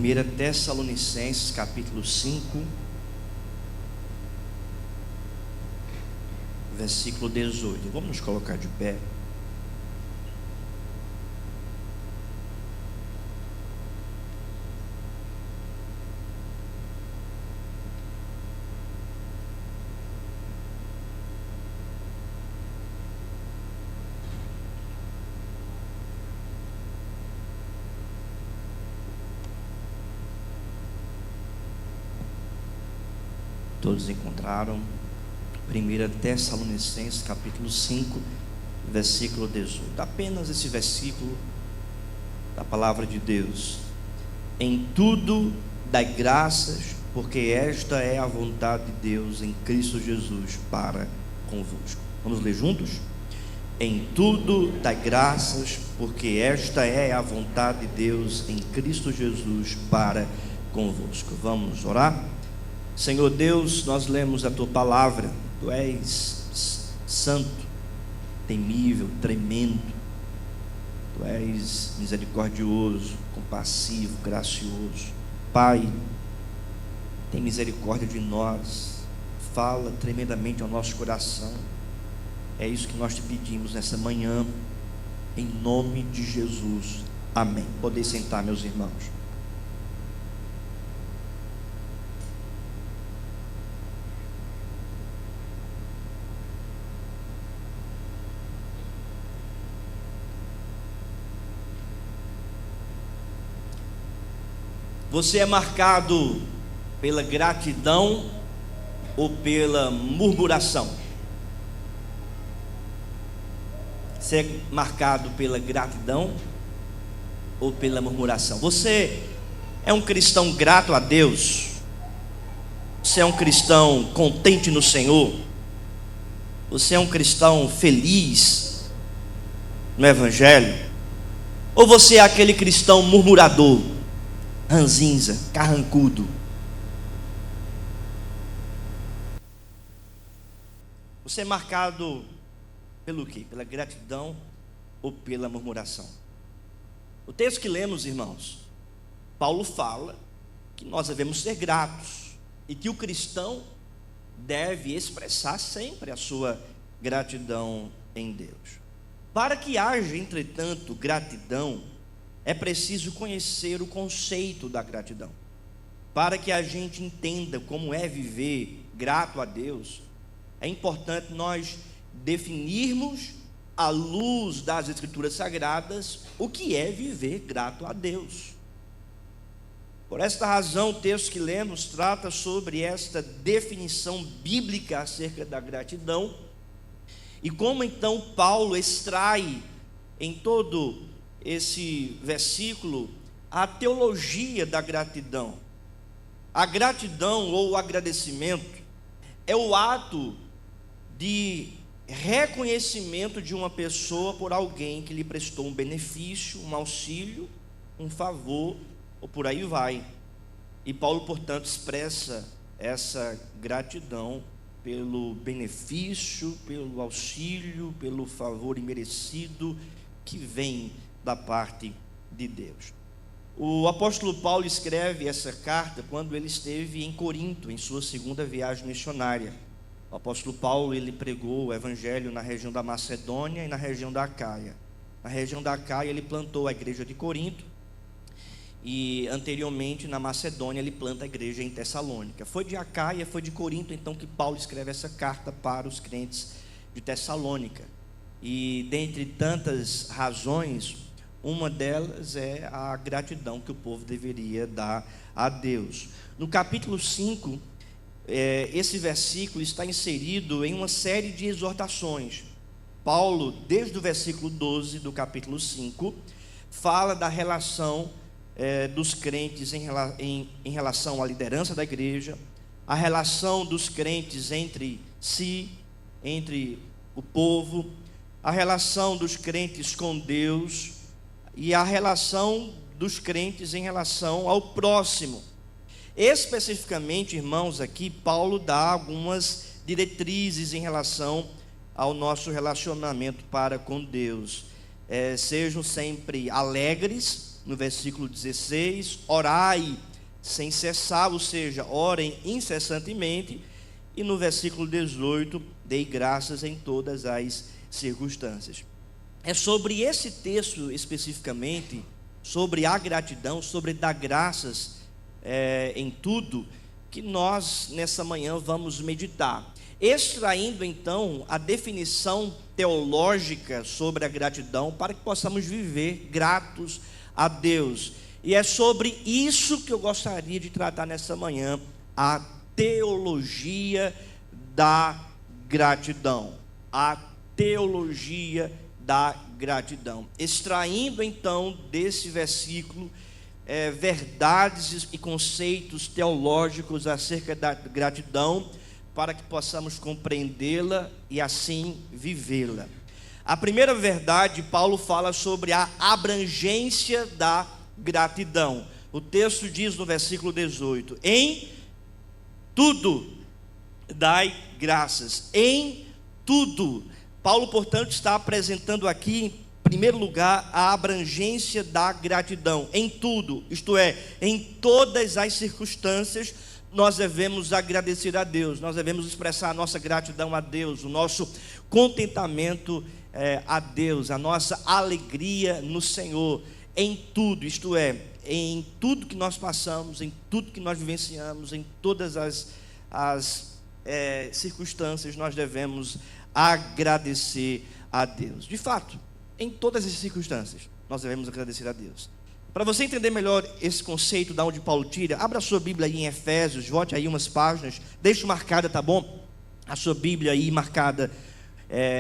1 Tessalonicenses capítulo 5, versículo 18. Vamos nos colocar de pé. Todos encontraram? 1 Tessalonicenses capítulo 5, versículo 18. Apenas esse versículo da palavra de Deus. Em tudo dai graças, porque esta é a vontade de Deus em Cristo Jesus para convosco. Vamos ler juntos? Em tudo dai graças, porque esta é a vontade de Deus em Cristo Jesus para convosco. Vamos orar? Senhor Deus, nós lemos a Tua palavra. Tu és santo, temível, tremendo. Tu és misericordioso, compassivo, gracioso. Pai, tem misericórdia de nós. Fala tremendamente ao nosso coração. É isso que nós te pedimos nessa manhã, em nome de Jesus. Amém. Podem sentar, meus irmãos. Você é marcado pela gratidão ou pela murmuração? Você é marcado pela gratidão ou pela murmuração? Você é um cristão grato a Deus? Você é um cristão contente no Senhor? Você é um cristão feliz no Evangelho? Ou você é aquele cristão murmurador, ranzinza, carrancudo? Você é marcado pelo quê? Pela gratidão ou pela murmuração? O texto que lemos, irmãos, Paulo fala que nós devemos ser gratos e que o cristão deve expressar sempre a sua gratidão em Deus. Para que haja, entretanto, gratidão, é preciso conhecer o conceito da gratidão. Para que a gente entenda como é viver grato a Deus, é importante nós definirmos, à luz das Escrituras Sagradas, o que é viver grato a Deus. Por esta razão, o texto que lemos trata sobre esta definição bíblica acerca da gratidão, e como então Paulo extrai em todo esse versículo a teologia da gratidão. A gratidão ou o agradecimento é o ato de reconhecimento de uma pessoa por alguém que lhe prestou um benefício, um auxílio, um favor, ou por aí vai. E Paulo, portanto, expressa essa gratidão pelo benefício, pelo auxílio, pelo favor imerecido que vem da parte de Deus. O apóstolo Paulo escreve essa carta quando ele esteve em Corinto, em sua segunda viagem missionária. O apóstolo Paulo, ele pregou o evangelho na região da Macedônia e na região da Acaia. Na região da Acaia ele plantou a igreja de Corinto, e anteriormente na Macedônia ele planta a igreja em Tessalônica. Foi de Acaia, foi de Corinto então que Paulo escreve essa carta para os crentes de Tessalônica. E dentre tantas razões, uma delas é a gratidão que o povo deveria dar a Deus. No capítulo 5, esse versículo está inserido em uma série de exortações. Paulo, desde o versículo 12 do capítulo 5, fala da relação dos crentes em relação à liderança da igreja, a relação dos crentes entre si, entre o povo, a relação dos crentes com Deus e a relação dos crentes em relação ao próximo. Especificamente, irmãos, aqui Paulo dá algumas diretrizes em relação ao nosso relacionamento para com Deus. Sejam sempre alegres, no versículo 16, orai sem cessar, ou seja, orem incessantemente. E no versículo 18, dei graças em todas as circunstâncias. É sobre esse texto especificamente, sobre a gratidão, sobre dar graças em tudo, que nós nessa manhã vamos meditar, extraindo então a definição teológica sobre a gratidão, para que possamos viver gratos a Deus. E é sobre isso que eu gostaria de tratar nessa manhã, a teologia da gratidão. A teologia da gratidão. Extraindo então desse versículo verdades e conceitos teológicos acerca da gratidão, para que possamos compreendê-la e assim vivê-la. A primeira verdade, Paulo fala sobre a abrangência da gratidão. O texto diz no versículo 18: em tudo dai graças. Em tudo. Paulo, portanto, está apresentando aqui, em primeiro lugar, a abrangência da gratidão. Em tudo, isto é, em todas as circunstâncias, nós devemos agradecer a Deus, nós devemos expressar a nossa gratidão a Deus, o nosso contentamento a Deus, a nossa alegria no Senhor, em tudo, isto é, em tudo que nós passamos, em tudo que nós vivenciamos, em todas as circunstâncias, nós devemos agradecer a Deus. De fato, em todas as circunstâncias, nós devemos agradecer a Deus. Para você entender melhor esse conceito, da onde Paulo tira, abra a sua Bíblia aí em Efésios, volte aí umas páginas, deixe marcada, tá bom? A sua Bíblia aí marcada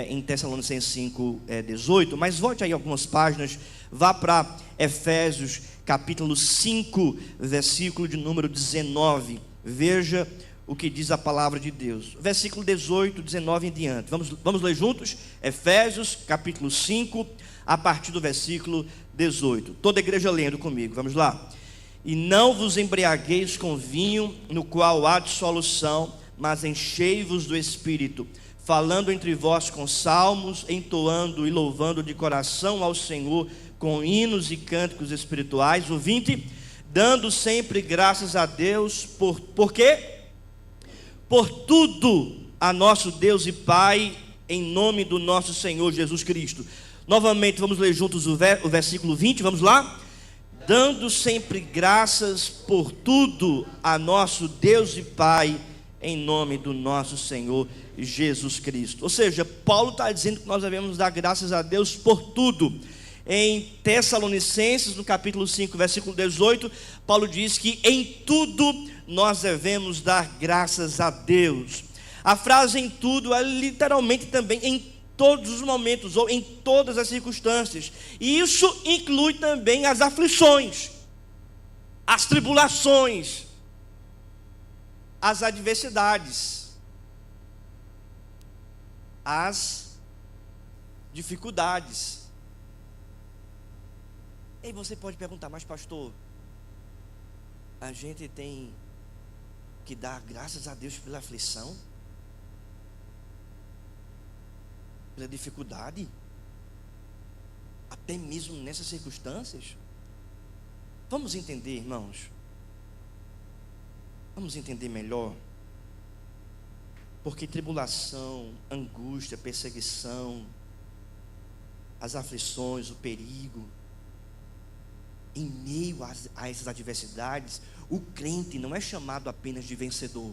em Tessalonicenses 5, 18, mas volte aí algumas páginas, vá para Efésios capítulo 5, versículo de número 19, veja o que diz a palavra de Deus, versículo 18, 19 em diante, vamos ler juntos? Efésios capítulo 5, a partir do versículo 18, toda a igreja lendo comigo, vamos lá. E não vos embriagueis com vinho, no qual há dissolução, mas enchei-vos do Espírito, falando entre vós com salmos, entoando e louvando de coração ao Senhor, com hinos e cânticos espirituais, o 20, dando sempre graças a Deus, por quê? Por tudo a nosso Deus e Pai, em nome do nosso Senhor Jesus Cristo. Novamente, vamos ler juntos o versículo 20, vamos lá? Dando sempre graças por tudo a nosso Deus e Pai, em nome do nosso Senhor Jesus Cristo. Ou seja, Paulo está dizendo que nós devemos dar graças a Deus por tudo. Em Tessalonicenses, no capítulo 5, versículo 18, Paulo diz que em tudo nós devemos dar graças a Deus. A frase em tudo é literalmente também em todos os momentos, ou em todas as circunstâncias, e isso inclui também as aflições, as tribulações, as adversidades, as dificuldades. E você pode perguntar, mas pastor, a gente tem que dar graças a Deus pela aflição? Pela dificuldade, até mesmo nessas circunstâncias? Vamos entender, irmãos, vamos entender melhor, porque tribulação, angústia, perseguição, as aflições, o perigo, em meio a essas adversidades, o crente não é chamado apenas de vencedor,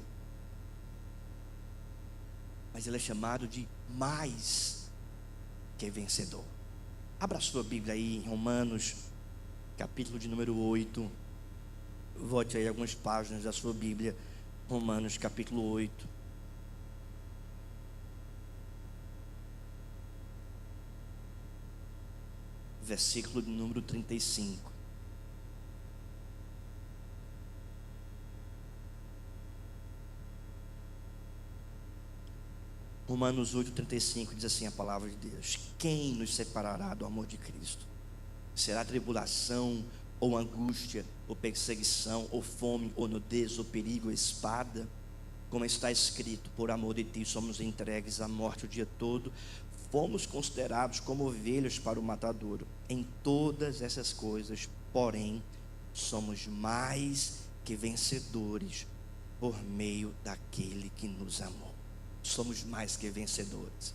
mas ele é chamado de mais que vencedor. Abra a sua Bíblia aí em Romanos, capítulo de número 8. Volte aí algumas páginas da sua Bíblia. Romanos, capítulo 8. Versículo de número 35. Romanos 8,35 diz assim a palavra de Deus: quem nos separará do amor de Cristo? Será tribulação, ou angústia, ou perseguição, ou fome, ou nudez, ou perigo, ou espada? Como está escrito, por amor de ti somos entregues à morte o dia todo, fomos considerados como ovelhas para o matadouro. Em todas essas coisas porém, somos mais que vencedores por meio daquele que nos amou. Somos mais que vencedores.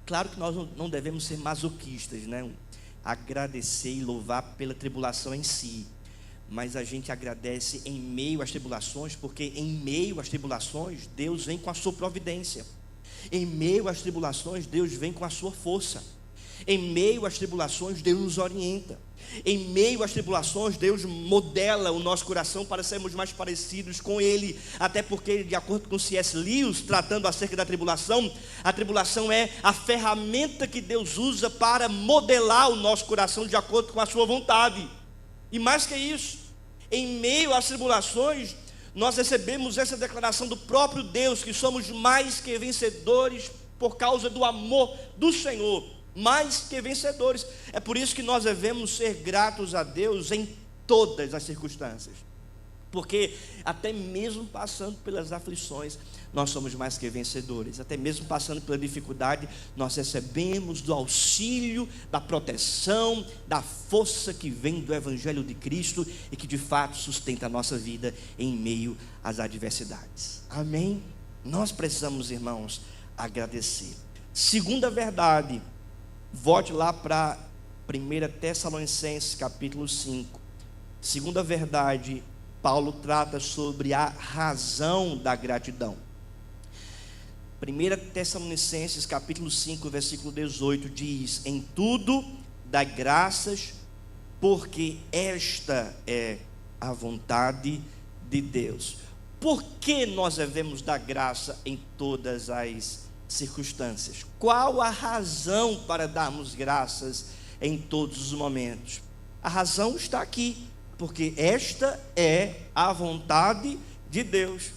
Claro que nós não devemos ser masoquistas, né? Agradecer e louvar pela tribulação em si, mas a gente agradece em meio às tribulações, porque em meio às tribulações Deus vem com a sua providência. Em meio às tribulações Deus vem com a sua força. Em meio às tribulações Deus nos orienta. Em meio às tribulações Deus modela o nosso coração para sermos mais parecidos com Ele. Até porque, de acordo com C.S. Lewis, tratando acerca da tribulação, a tribulação é a ferramenta que Deus usa para modelar o nosso coração de acordo com a sua vontade. E mais que isso, em meio às tribulações nós recebemos essa declaração do próprio Deus, que somos mais que vencedores por causa do amor do Senhor. Mais que vencedores. É por isso que nós devemos ser gratos a Deus em todas as circunstâncias, porque até mesmo passando pelas aflições, nós somos mais que vencedores. Até mesmo passando pela dificuldade, nós recebemos do auxílio, da proteção, da força que vem do Evangelho de Cristo e que de fato sustenta a nossa vida em meio às adversidades. Amém? Nós precisamos, irmãos, agradecer. Segunda verdade, volte lá para 1 Tessalonicenses capítulo 5. Segunda verdade, Paulo trata sobre a razão da gratidão. 1 Tessalonicenses capítulo 5, versículo 18 diz: em tudo dai graças, porque esta é a vontade de Deus. Por que nós devemos dar graça em todas as circunstâncias? Qual a razão para darmos graças em todos os momentos? A razão está aqui, porque esta é a vontade de Deus,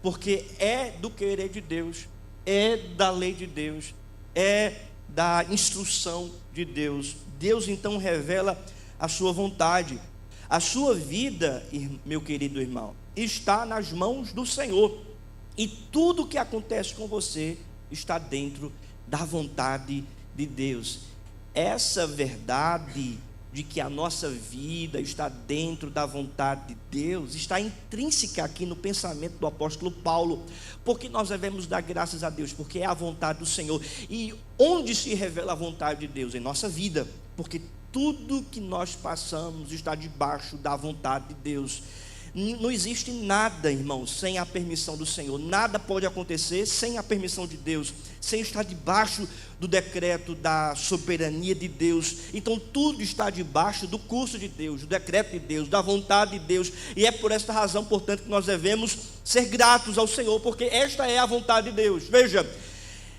porque é do querer de Deus, é da lei de Deus, é da instrução de Deus. Deus então revela a sua vontade. A sua vida, meu querido irmão, está nas mãos do Senhor, e tudo o que acontece com você está dentro da vontade de Deus. Essa verdade de que a nossa vida está dentro da vontade de Deus está intrínseca aqui no pensamento do apóstolo Paulo. Porque nós devemos dar graças a Deus, porque é a vontade do Senhor. E onde se revela a vontade de Deus? Em nossa vida, porque tudo que nós passamos está debaixo da vontade de Deus. Não existe nada, irmãos, sem a permissão do Senhor. Nada pode acontecer sem a permissão de Deus, sem estar debaixo do decreto da soberania de Deus. Então tudo está debaixo do curso de Deus, do decreto de Deus, da vontade de Deus. E é por esta razão, portanto, que nós devemos ser gratos ao Senhor, porque esta é a vontade de Deus. Veja,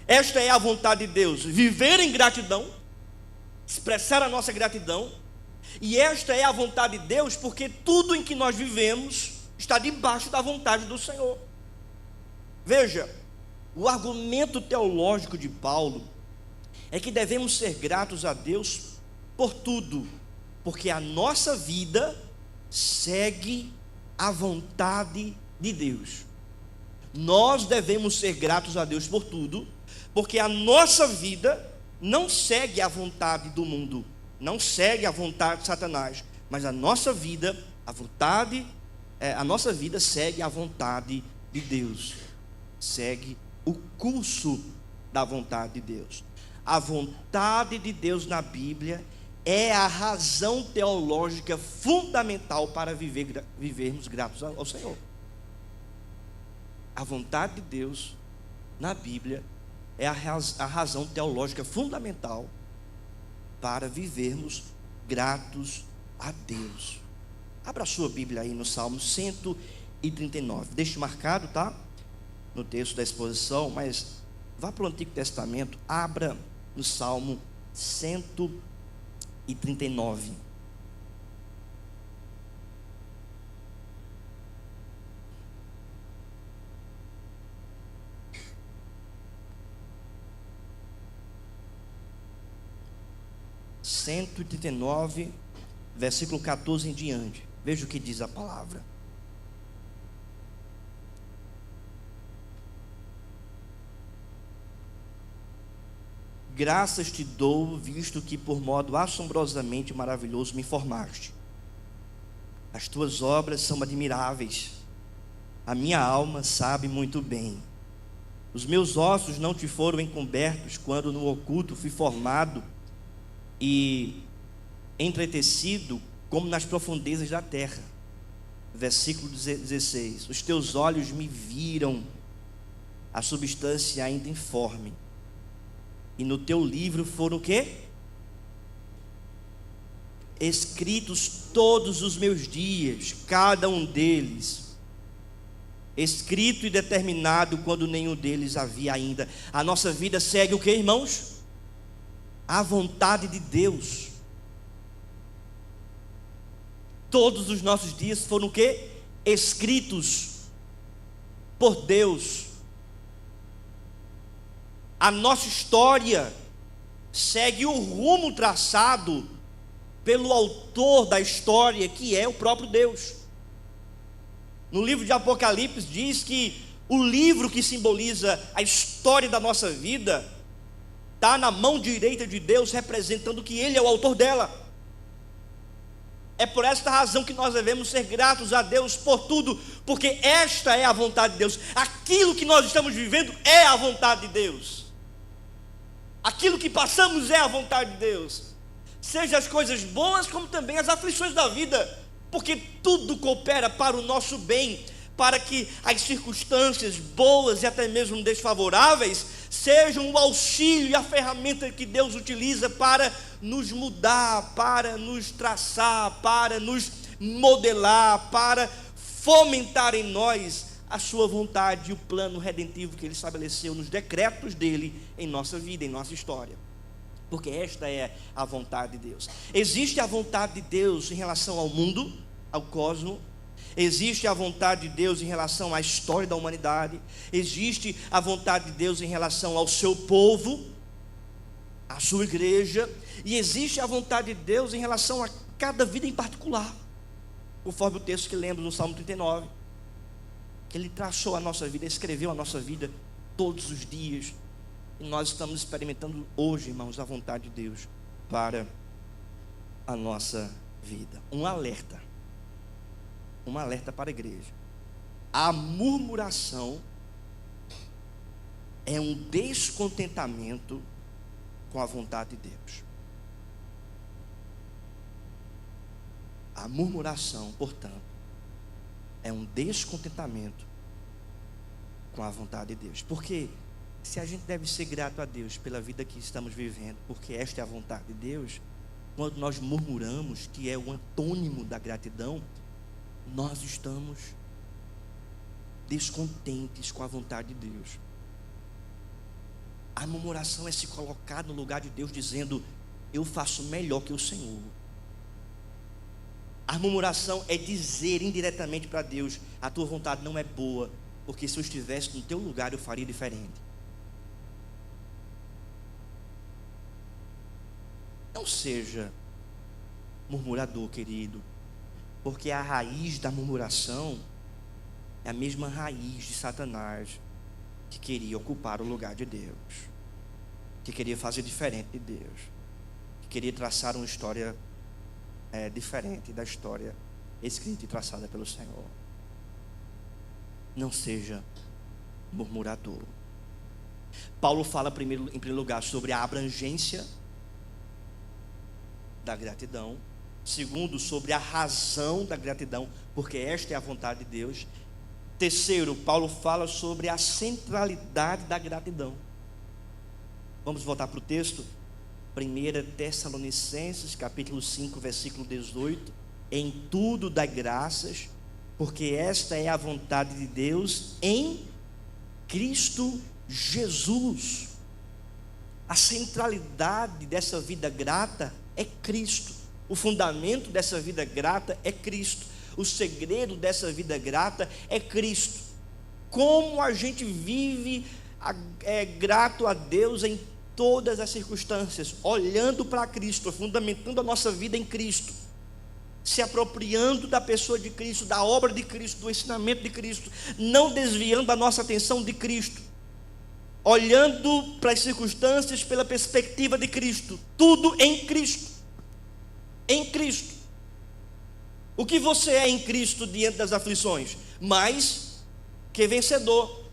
esta é a vontade de Deus: viver em gratidão, expressar a nossa gratidão. E esta é a vontade de Deus, porque tudo em que nós vivemos está debaixo da vontade do Senhor. Veja, o argumento teológico de Paulo é que devemos ser gratos a Deus por tudo, porque a nossa vida segue a vontade de Deus. Nós devemos ser gratos a Deus por tudo, porque a nossa vida não segue a vontade do mundo, não segue a vontade de Satanás, mas a nossa vida, a nossa vida segue a vontade de Deus, segue o curso da vontade de Deus. A vontade de Deus na Bíblia é a razão teológica fundamental para vivermos gratos ao Senhor. A vontade de Deus na Bíblia é a razão teológica fundamental para vivermos gratos a Deus. Abra a sua Bíblia aí no Salmo 139. Deixe marcado, tá? No texto da exposição, mas vá para o Antigo Testamento, abra no Salmo 139. Versículo 14 em diante. Veja o que diz a palavra. Graças te dou, visto que por modo assombrosamente maravilhoso me formaste. As tuas obras são admiráveis, a minha alma sabe muito bem. Os meus ossos não te foram encobertos quando no oculto fui formado e entretecido como nas profundezas da terra. Versículo 16: os teus olhos me viram a substância ainda informe, e no teu livro foram o quê? Escritos todos os meus dias, cada um deles escrito e determinado quando nenhum deles havia ainda. A nossa vida segue o que, irmãos? A vontade de Deus. Todos os nossos dias foram o quê? Escritos por Deus. A nossa história segue o rumo traçado pelo autor da história, que é o próprio Deus. No livro de Apocalipse diz que o livro que simboliza a história da nossa vida está na mão direita de Deus, representando que Ele é o autor dela. É por esta razão que nós devemos ser gratos a Deus por tudo, porque esta é a vontade de Deus. Aquilo que nós estamos vivendo é a vontade de Deus. Aquilo que passamos é a vontade de Deus. Seja as coisas boas como também as aflições da vida, porque tudo coopera para o nosso bem, para que as circunstâncias boas e até mesmo desfavoráveis sejam o auxílio e a ferramenta que Deus utiliza para nos mudar, para nos traçar, para nos modelar, para fomentar em nós a sua vontade e o plano redentivo que Ele estabeleceu nos decretos dEle em nossa vida, em nossa história. Porque esta é a vontade de Deus. Existe a vontade de Deus em relação ao mundo, ao cosmos. Existe a vontade de Deus em relação à história da humanidade. Existe a vontade de Deus em relação ao seu povo, à sua igreja. E existe a vontade de Deus em relação a cada vida em particular, conforme o texto que lemos no Salmo 39. Que Ele traçou a nossa vida, escreveu a nossa vida todos os dias. E nós estamos experimentando hoje, irmãos, a vontade de Deus para a nossa vida. Um alerta para a igreja. A murmuração é um descontentamento com a vontade de Deus. A murmuração, portanto, é um descontentamento com a vontade de Deus. Porque se a gente deve ser grato a Deus pela vida que estamos vivendo, porque esta é a vontade de Deus, quando nós murmuramos, que é o antônimo da gratidão, nós estamos descontentes com a vontade de Deus. A murmuração é se colocar no lugar de Deus, dizendo: eu faço melhor que o Senhor. A murmuração é dizer indiretamente para Deus: a tua vontade não é boa, porque se eu estivesse no teu lugar eu faria diferente. Não seja murmurador, querido, porque a raiz da murmuração é a mesma raiz de Satanás, que queria ocupar o lugar de Deus, que queria fazer diferente de Deus, que queria traçar uma história diferente da história escrita e traçada pelo Senhor. Não seja murmurador. Paulo fala em primeiro lugar sobre a abrangência da gratidão. Segundo, sobre a razão da gratidão, porque esta é a vontade de Deus. Terceiro, Paulo fala sobre a centralidade da gratidão. Vamos voltar para o texto. 1 Tessalonicenses, capítulo 5, versículo 18. Em tudo dai graças, porque esta é a vontade de Deus em Cristo Jesus. A centralidade dessa vida grata é Cristo. O fundamento dessa vida grata é Cristo. O segredo dessa vida grata é Cristo. Como a gente vive grato a Deus em todas as circunstâncias, olhando para Cristo, fundamentando a nossa vida em Cristo, se apropriando da pessoa de Cristo, da obra de Cristo, do ensinamento de Cristo, não desviando a nossa atenção de Cristo, olhando para as circunstâncias pela perspectiva de Cristo, tudo em Cristo. Em Cristo. O que você é em Cristo diante das aflições? Mais que vencedor.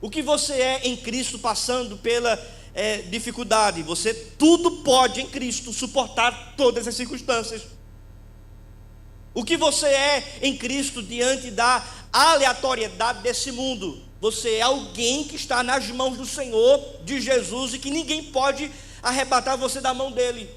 O que você é em Cristo passando pela dificuldade? Você tudo pode em Cristo suportar todas as circunstâncias. O que você é em Cristo diante da aleatoriedade desse mundo? Você é alguém que está nas mãos do Senhor, de Jesus, e que ninguém pode arrebatar você da mão dele.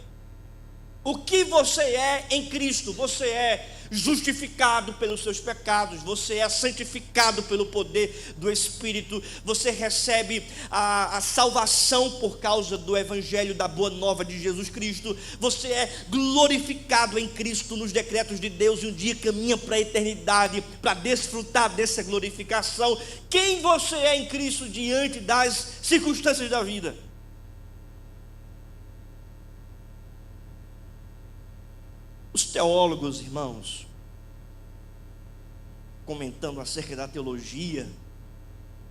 O que você é em Cristo? Você é justificado pelos seus pecados, você é santificado pelo poder do Espírito, você recebe a salvação por causa do Evangelho da Boa Nova de Jesus Cristo, você é glorificado em Cristo nos decretos de Deus e um dia caminha para a eternidade para desfrutar dessa glorificação. Quem você é em Cristo diante das circunstâncias da vida? Os teólogos, irmãos, comentando acerca da teologia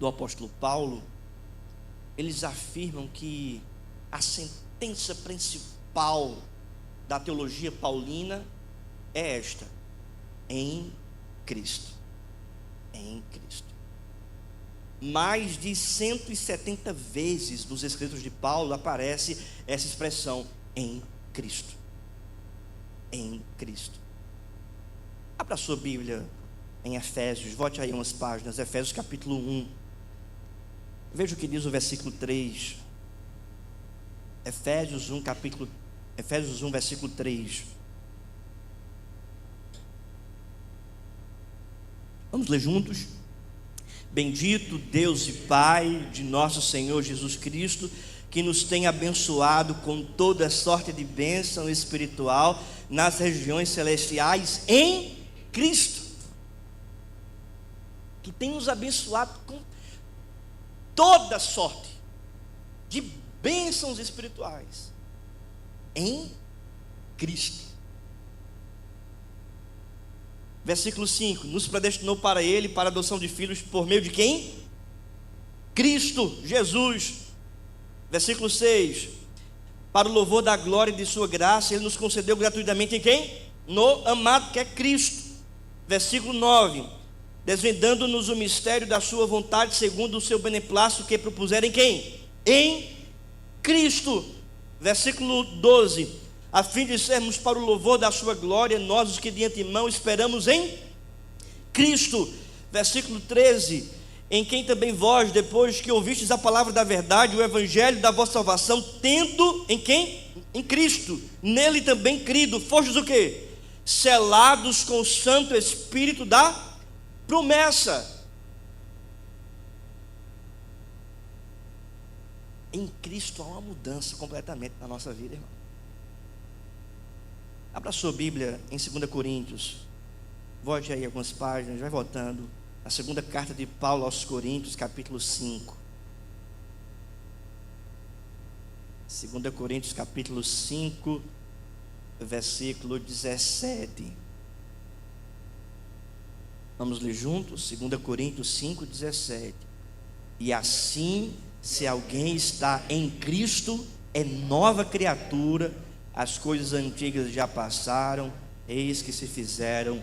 do apóstolo Paulo, eles afirmam que a sentença principal da teologia paulina é esta: em Cristo. Em Cristo. Mais de 170 vezes nos escritos de Paulo aparece essa expressão, em Cristo. Em Cristo. Abra a sua Bíblia em Efésios, volte aí umas páginas, Efésios capítulo 1. Veja o que diz o versículo 3. Efésios 1, versículo 3. Vamos ler juntos? Bendito Deus e Pai de nosso Senhor Jesus Cristo, que nos tem abençoado com toda sorte de bênção espiritual nas regiões celestiais em Cristo, que tem nos abençoado com toda sorte de bênçãos espirituais em Cristo. Versículo 5: nos predestinou para Ele, para a adoção de filhos, por meio de quem? Cristo Jesus. Versículo 6: para o louvor da glória e de sua graça, Ele nos concedeu gratuitamente em quem? No amado que é Cristo. Versículo 9: desvendando-nos o mistério da sua vontade, segundo o seu beneplácito, que propuseram em quem? Em Cristo. Versículo 12: a fim de sermos para o louvor da sua glória, nós os que de antemão esperamos em Cristo. Versículo 13: em quem também vós, depois que ouvistes a palavra da verdade, o evangelho da vossa salvação, tendo em quem? Em Cristo, nele também crido, fostes o quê? Selados com o Santo Espírito da promessa. Em Cristo há uma mudança completamente na nossa vida, irmão. Abra a sua Bíblia em 2 Coríntios, volte aí algumas páginas, vai voltando. A segunda carta de Paulo aos Coríntios, capítulo 5. 2 Coríntios, capítulo 5, versículo 17. Vamos ler juntos? 2 Coríntios 5, 17. E assim, se alguém está em Cristo, é nova criatura, as coisas antigas já passaram, eis que se fizeram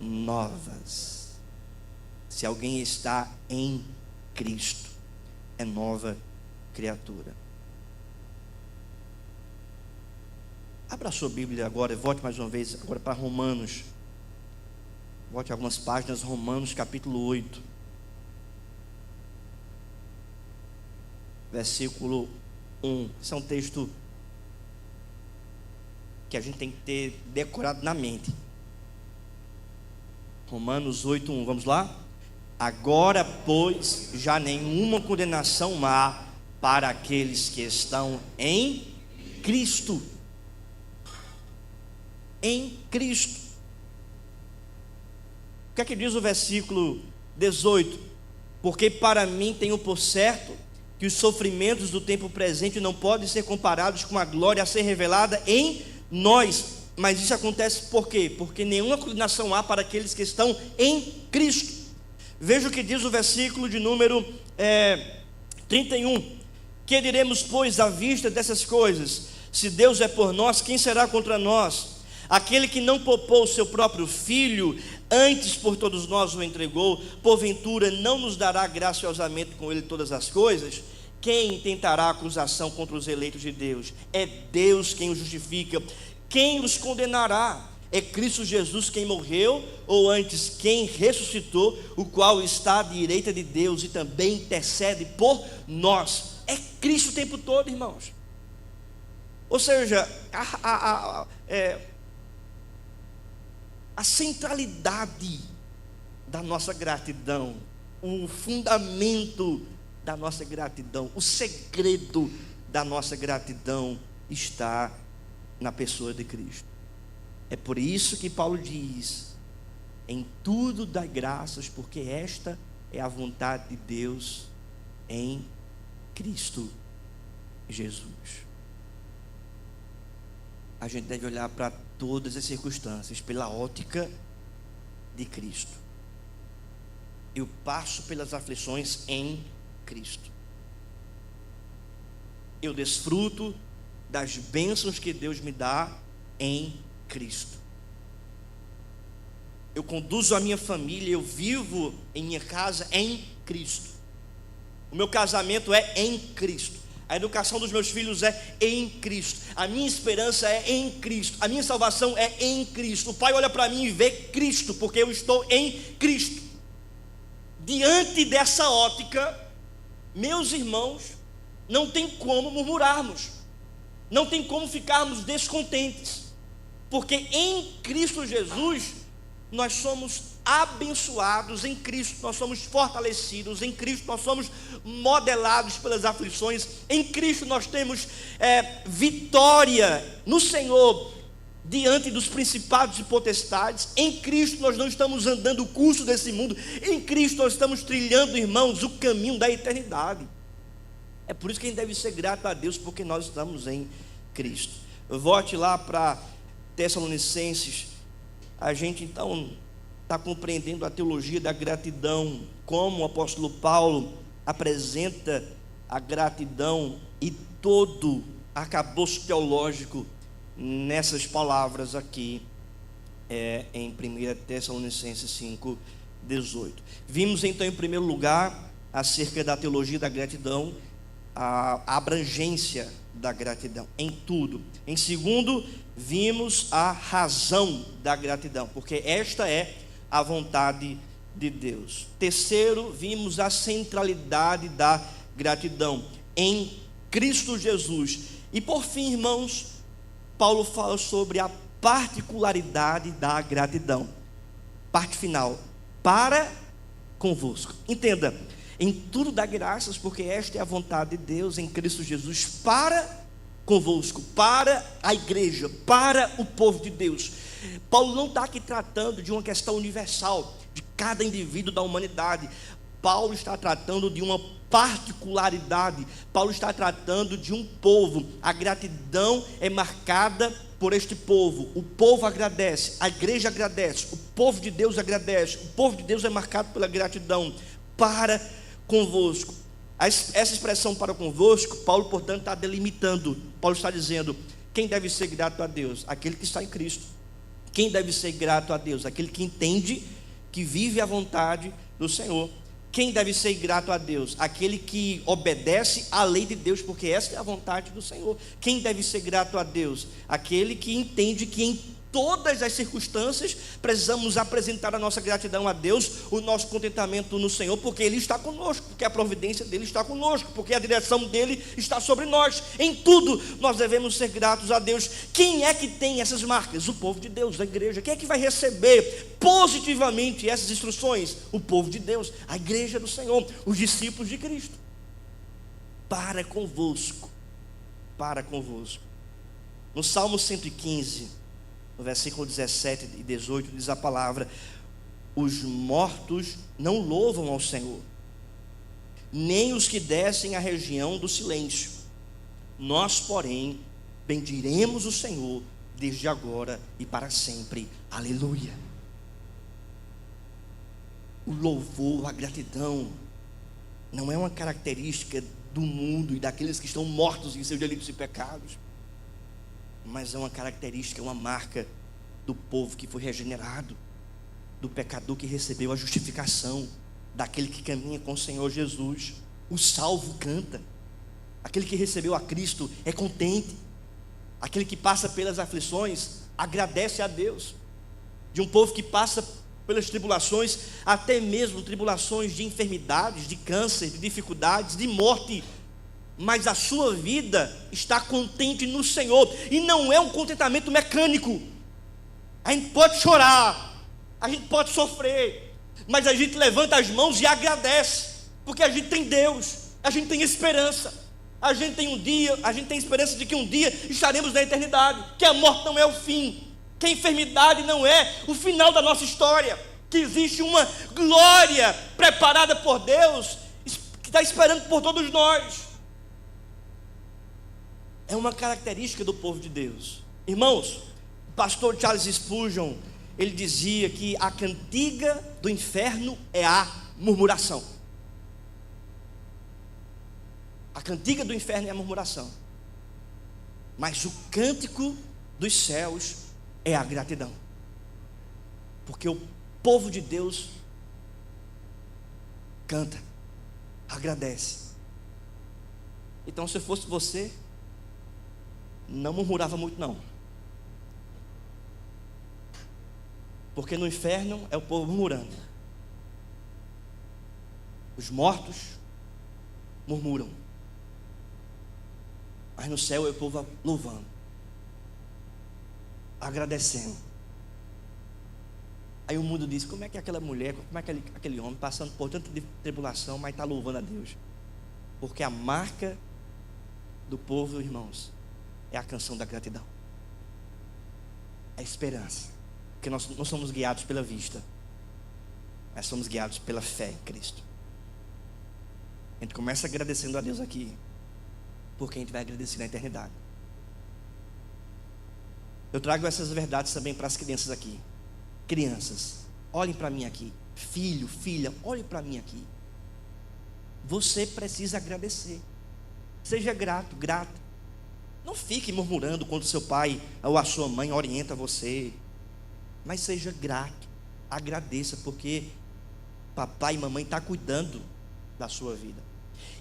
novas. Se alguém está em Cristo, é nova criatura. Abra a sua Bíblia agora e volte mais uma vez agora para Romanos. Volte algumas páginas, Romanos capítulo 8. Versículo 1. Esse é um texto que a gente tem que ter decorado na mente. Romanos 8, 1. Vamos lá? Agora, pois, já nenhuma condenação há para aqueles que estão em Cristo. Em Cristo. O que é que diz o versículo 18? Porque para mim tenho por certo que os sofrimentos do tempo presente não podem ser comparados com a glória a ser revelada em nós. Mas isso acontece por quê? Porque nenhuma condenação há para aqueles que estão em Cristo. Veja o que diz o versículo de número 31. Que diremos, pois, à vista dessas coisas? Se Deus é por nós, quem será contra nós? Aquele que não poupou o seu próprio filho, antes por todos nós o entregou, porventura não nos dará graciosamente com ele todas as coisas? Quem tentará acusação contra os eleitos de Deus? É Deus quem os justifica. Quem os condenará? É Cristo Jesus quem morreu, ou antes quem ressuscitou, o qual está à direita de Deus e também intercede por nós. É Cristo o tempo todo, irmãos. Ou seja, a centralidade da nossa gratidão, o fundamento da nossa gratidão, o segredo da nossa gratidão está na pessoa de Cristo. É por isso que Paulo diz: em tudo dai graças, porque esta é a vontade de Deus em Cristo Jesus. A gente deve olhar para todas as circunstâncias pela ótica de Cristo. Eu passo pelas aflições em Cristo. Eu desfruto das bênçãos que Deus me dá em Cristo. Eu conduzo a minha família, eu vivo em minha casa em Cristo. O meu casamento é em Cristo. A educação dos meus filhos é em Cristo. A minha esperança é em Cristo. A minha salvação é em Cristo. O Pai olha para mim e vê Cristo, porque eu estou em Cristo. Diante dessa ótica, meus irmãos, não tem como murmurarmos, não tem como ficarmos descontentes, porque em Cristo Jesus nós somos abençoados, em Cristo nós somos fortalecidos, em Cristo nós somos modelados pelas aflições, em Cristo nós temos vitória no Senhor diante dos principados e potestades. Em Cristo nós não estamos andando o curso desse mundo, em Cristo nós estamos trilhando, irmãos, o caminho da eternidade. É por isso que a gente deve ser grato a Deus, porque nós estamos em Cristo. Volte lá para Tessalonicenses. A gente então está compreendendo a teologia da gratidão, como o apóstolo Paulo apresenta a gratidão e todo arcabouço teológico nessas palavras aqui, em 1 Tessalonicenses 5:18. Vimos então, em primeiro lugar, acerca da teologia da gratidão, a abrangência da gratidão em tudo. Em segundo, vimos a razão da gratidão, porque esta é a vontade de Deus. Terceiro, vimos a centralidade da gratidão em Cristo Jesus. E por fim, irmãos, Paulo fala sobre a particularidade da gratidão. Parte final: para convosco. Entenda, em tudo dá graças, porque esta é a vontade de Deus em Cristo Jesus para convosco, para a igreja, para o povo de Deus. Paulo não está aqui tratando de uma questão universal, de cada indivíduo da humanidade. Paulo está tratando de uma particularidade. Paulo está tratando de um povo. A gratidão é marcada por este povo. O povo agradece, a igreja agradece, o povo de Deus agradece. O povo de Deus é marcado pela gratidão. Para convosco. Essa expressão para convosco, Paulo, portanto, está delimitando. Paulo está dizendo: quem deve ser grato a Deus? Aquele que está em Cristo. Quem deve ser grato a Deus? Aquele que entende, que vive a vontade do Senhor. Quem deve ser grato a Deus? Aquele que obedece à lei de Deus, porque esta é a vontade do Senhor. Quem deve ser grato a Deus? Aquele que entende que em todas as circunstâncias precisamos apresentar a nossa gratidão a Deus, o nosso contentamento no Senhor, porque Ele está conosco, porque a providência dEle está conosco, porque a direção dEle está sobre nós. Em tudo nós devemos ser gratos a Deus. Quem é que tem essas marcas? O povo de Deus, a igreja. Quem é que vai receber positivamente essas instruções? O povo de Deus, a igreja do Senhor, os discípulos de Cristo. Para convosco, para convosco. No Salmo 115, no versículo 17 e 18, diz a palavra: os mortos não louvam ao Senhor, nem os que descem à região do silêncio. Nós, porém, bendiremos o Senhor desde agora e para sempre. Aleluia. O louvor, a gratidão, não é uma característica do mundo e daqueles que estão mortos em seus delitos e pecados, mas é uma característica, uma marca do povo que foi regenerado, do pecador que recebeu a justificação, daquele que caminha com o Senhor Jesus. O salvo canta, aquele que recebeu a Cristo é contente, aquele que passa pelas aflições agradece a Deus. De um povo que passa pelas tribulações, até mesmo tribulações de enfermidades, de câncer, de dificuldades, de morte, mas a sua vida está contente no Senhor, e não é um contentamento mecânico. A gente pode chorar, a gente pode sofrer, mas a gente levanta as mãos e agradece, porque a gente tem Deus, a gente tem esperança, a gente tem esperança de que um dia estaremos na eternidade, que a morte não é o fim, que a enfermidade não é o final da nossa história, que existe uma glória preparada por Deus, que está esperando por todos nós. É uma característica do povo de Deus. Irmãos, o pastor Charles Spurgeon, ele dizia que a cantiga do inferno é a murmuração. A cantiga do inferno é a murmuração, mas o cântico dos céus é a gratidão, porque o povo de Deus canta, agradece. Então, se eu fosse você, não murmurava muito não, porque no inferno é o povo murmurando, os mortos murmuram, mas no céu é o povo louvando, agradecendo. Aí o mundo diz: como é que aquela mulher, como é que aquele homem passando por tanta tribulação, mas está louvando a Deus? Porque a marca do povo, irmãos, é a canção da gratidão, é a esperança, porque nós não somos guiados pela vista, mas somos guiados pela fé em Cristo. A gente começa agradecendo a Deus aqui, porque a gente vai agradecer na eternidade. Eu trago essas verdades também para as crianças aqui. Crianças, olhem para mim aqui. Filho, filha, olhem para mim aqui. Você precisa agradecer. Seja grato, grata. Não fique murmurando quando seu pai ou a sua mãe orienta você, mas seja grato, agradeça, porque papai e mamãe estão cuidando da sua vida.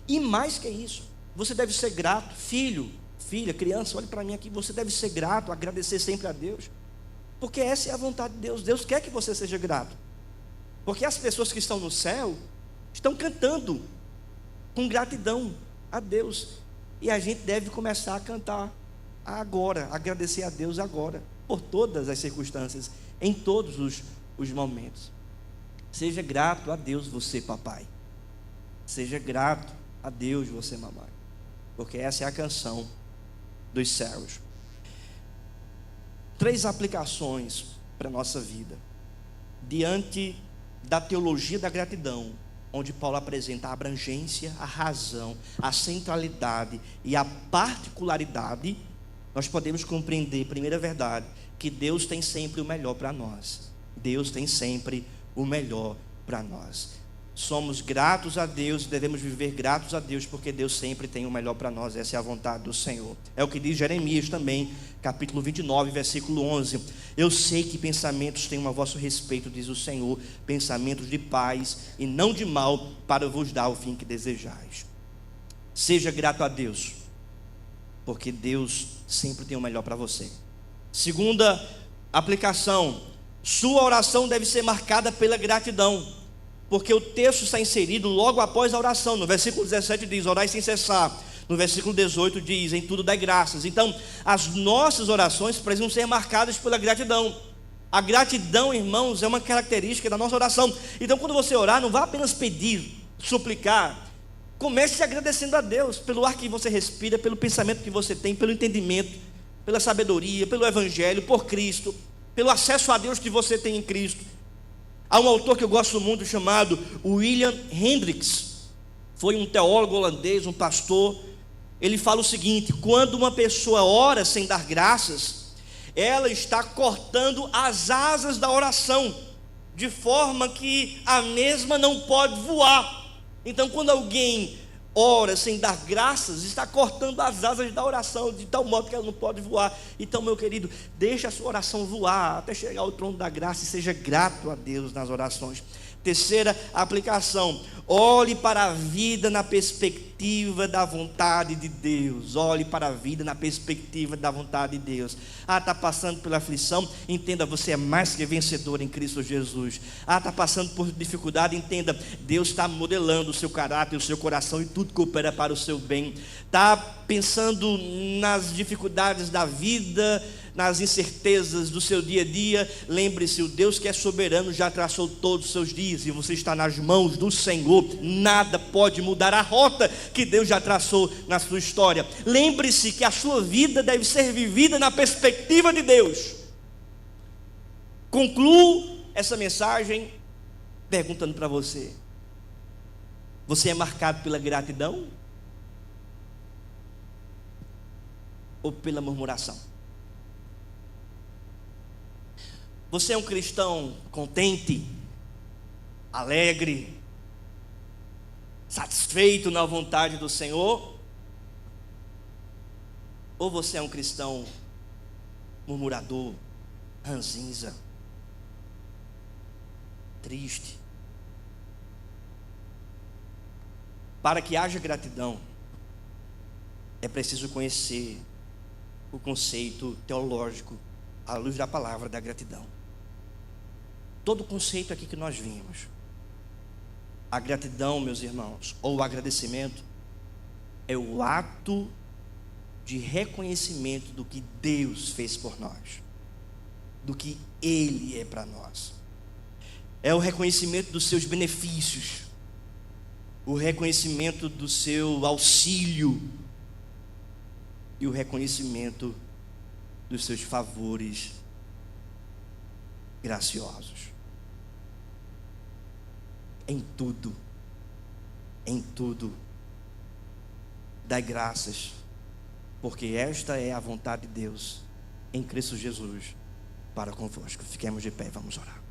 E mais que isso, você deve ser grato. Filho, filha, criança, olhe para mim aqui. Você deve ser grato, agradecer sempre a Deus, porque essa é a vontade de Deus. Deus quer que você seja grato, porque as pessoas que estão no céu estão cantando com gratidão a Deus, e a gente deve começar a cantar agora, agradecer a Deus agora, por todas as circunstâncias, em todos os momentos. Seja grato a Deus, você papai. Seja grato a Deus, você mamãe, porque essa é a canção dos céus. 3 aplicações para a nossa vida, diante da teologia da gratidão, onde Paulo apresenta a abrangência, a razão, a centralidade e a particularidade. Nós podemos compreender, primeira verdade, que Deus tem sempre o melhor para nós. Deus tem sempre o melhor para nós. Somos gratos a Deus e devemos viver gratos a Deus, porque Deus sempre tem o melhor para nós. Essa é a vontade do Senhor. É o que diz Jeremias também, capítulo 29, versículo 11. Eu sei que pensamentos tenho a vosso respeito, diz o Senhor, pensamentos de paz e não de mal, para vos dar o fim que desejais. Seja grato a Deus, porque Deus sempre tem o melhor para você. Segunda aplicação: sua oração deve ser marcada pela gratidão, porque o texto está inserido logo após a oração. No versículo 17 diz: orai sem cessar. No versículo 18 diz: em tudo dai graças. Então, as nossas orações precisam ser marcadas pela gratidão. A gratidão, irmãos, é uma característica da nossa oração. Então, quando você orar, não vá apenas pedir, suplicar. Comece agradecendo a Deus pelo ar que você respira, pelo pensamento que você tem, pelo entendimento, pela sabedoria, pelo evangelho, por Cristo, pelo acesso a Deus que você tem em Cristo. Há um autor que eu gosto muito chamado William Hendricks. Foi um teólogo holandês, um pastor. Ele fala o seguinte: quando uma pessoa ora sem dar graças, ela está cortando as asas da oração, de forma que a mesma não pode voar. Então, quando alguém ora sem dar graças, está cortando as asas da oração, de tal modo que ela não pode voar. Então, meu querido, deixa a sua oração voar até chegar ao trono da graça e seja grato a Deus nas orações. Terceira aplicação: olhe para a vida na perspectiva da vontade de Deus. Olhe para a vida na perspectiva da vontade de Deus. Está passando pela aflição? Entenda, você é mais que vencedor em Cristo Jesus. Está passando por dificuldade? Entenda, Deus está modelando o seu caráter, o seu coração, e tudo coopera para o seu bem. Está pensando nas dificuldades da vida, nas incertezas do seu dia a dia? Lembre-se, o Deus que é soberano já traçou todos os seus dias, e você está nas mãos do Senhor. Nada pode mudar a rota que Deus já traçou na sua história. Lembre-se que a sua vida deve ser vivida na perspectiva de Deus. Concluo essa mensagem perguntando para você: você é marcado pela gratidão ou pela murmuração? Você é um cristão contente, alegre, satisfeito na vontade do Senhor? Ou você é um cristão murmurador, ranzinza, triste? Para que haja gratidão, é preciso conhecer o conceito teológico à luz da palavra da gratidão. Todo o conceito aqui que nós vimos, a gratidão, meus irmãos, ou o agradecimento, é o ato de reconhecimento do que Deus fez por nós, do que Ele é para nós. É o reconhecimento dos seus benefícios, o reconhecimento do seu auxílio e o reconhecimento dos seus favores graciosos. Em tudo, dai graças, porque esta é a vontade de Deus em Cristo Jesus para convosco. Fiquemos de pé, vamos orar.